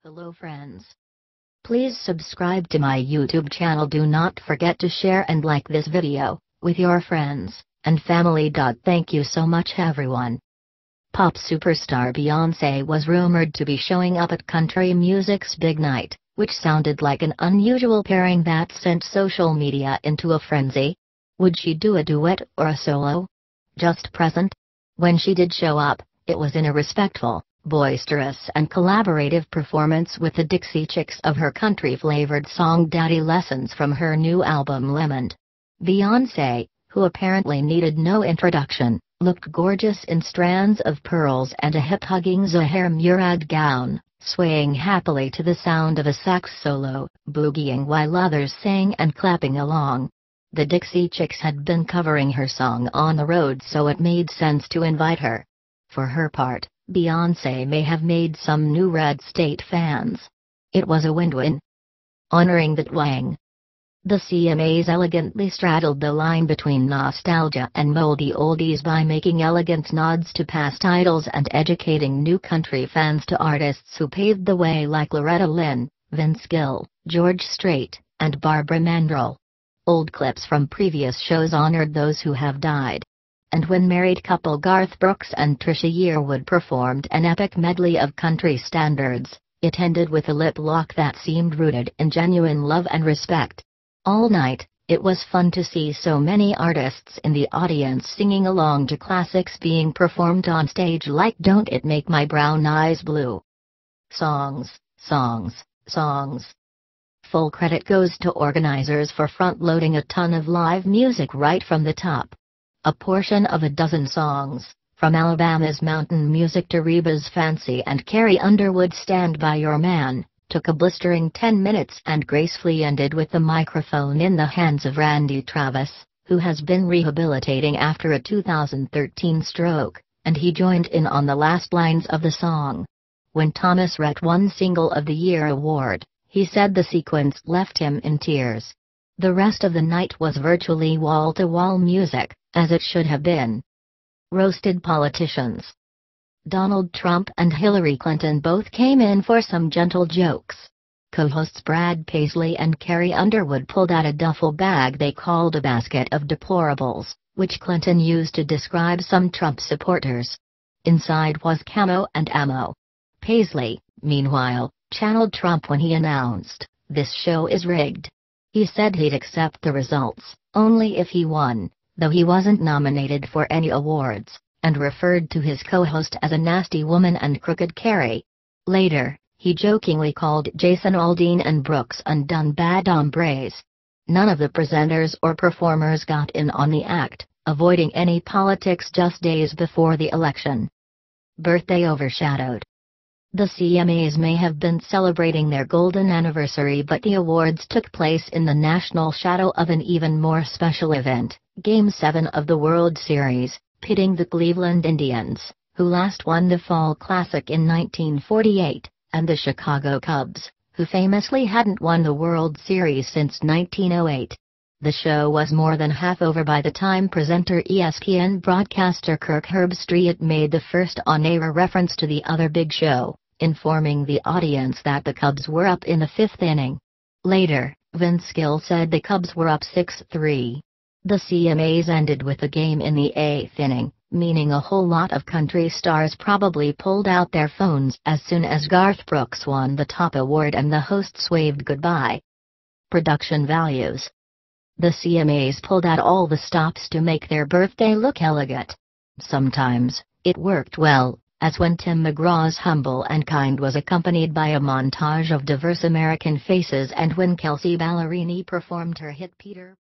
Hello friends. Please subscribe to my YouTube channel. Do not forget to share and like this video with your friends and family. Thank you so much everyone. Pop superstar Beyonce was rumored to be showing up at country music's big night, which sounded like an unusual pairing that sent social media into a frenzy. Would she do a duet or a solo? Just present? When she did show up, it was in a respectful, boisterous and collaborative performance with the Dixie Chicks of her country-flavored song Daddy Lessons from her new album Lemon. Beyonce, who apparently needed no introduction, looked gorgeous in strands of pearls and a hip-hugging Zahar Murad gown, swaying happily to the sound of a sax solo, boogieing while others sang and clapping along. The Dixie Chicks had been covering her song on the road, so it made sense to invite her. For her part, Beyonce may have made some new Red State fans. It was a win-win. Honoring the twang. The CMAs elegantly straddled the line between nostalgia and moldy oldies by making elegant nods to past idols and educating new country fans to artists who paved the way like Loretta Lynn, Vince Gill, George Strait, and Barbara Mandrell. Old clips from previous shows honored those who have died. And when married couple Garth Brooks and Trisha Yearwood performed an epic medley of country standards, it ended with a lip lock that seemed rooted in genuine love and respect. All night, it was fun to see so many artists in the audience singing along to classics being performed on stage like Don't It Make My Brown Eyes Blue. Songs, songs, songs. Full credit goes to organizers for front-loading a ton of live music right from the top. A portion of a dozen songs, from Alabama's Mountain Music to Reba's Fancy and Carrie Underwood's Stand By Your Man, took a blistering 10 minutes and gracefully ended with the microphone in the hands of Randy Travis, who has been rehabilitating after a 2013 stroke, and he joined in on the last lines of the song. When Thomas Rhett won Single of the Year award, he said the sequence left him in tears. The rest of the night was virtually wall-to-wall music, as it should have been. Roasted politicians. Donald Trump and Hillary Clinton both came in for some gentle jokes. Co-hosts Brad Paisley and Carrie Underwood pulled out a duffel bag they called a basket of deplorables, which Clinton used to describe some Trump supporters. Inside was camo and ammo. Paisley, meanwhile, channeled Trump when he announced, "This show is rigged." He said he'd accept the results, only if he won, though he wasn't nominated for any awards, and referred to his co-host as a nasty woman and crooked Carrie. Later, he jokingly called Jason Aldean and Brooks undone bad hombres. None of the presenters or performers got in on the act, avoiding any politics just days before the election. Birthday overshadowed. The CMAs may have been celebrating their golden anniversary, but the awards took place in the national shadow of an even more special event, Game 7 of the World Series, pitting the Cleveland Indians, who last won the Fall Classic in 1948, and the Chicago Cubs, who famously hadn't won the World Series since 1908. The show was more than half over by the time presenter ESPN broadcaster Kirk Herbstreit made the first on-air reference to the other big show, informing the audience that the Cubs were up in the fifth inning. Later, Vince Gill said the Cubs were up 6-3. The CMAs ended with a game in the eighth inning, meaning a whole lot of country stars probably pulled out their phones as soon as Garth Brooks won the top award and the hosts waved goodbye. Production values. The CMAs pulled out all the stops to make their birthday look elegant. Sometimes, it worked well, as when Tim McGraw's Humble and Kind was accompanied by a montage of diverse American faces and when Kelsea Ballerini performed her hit Peter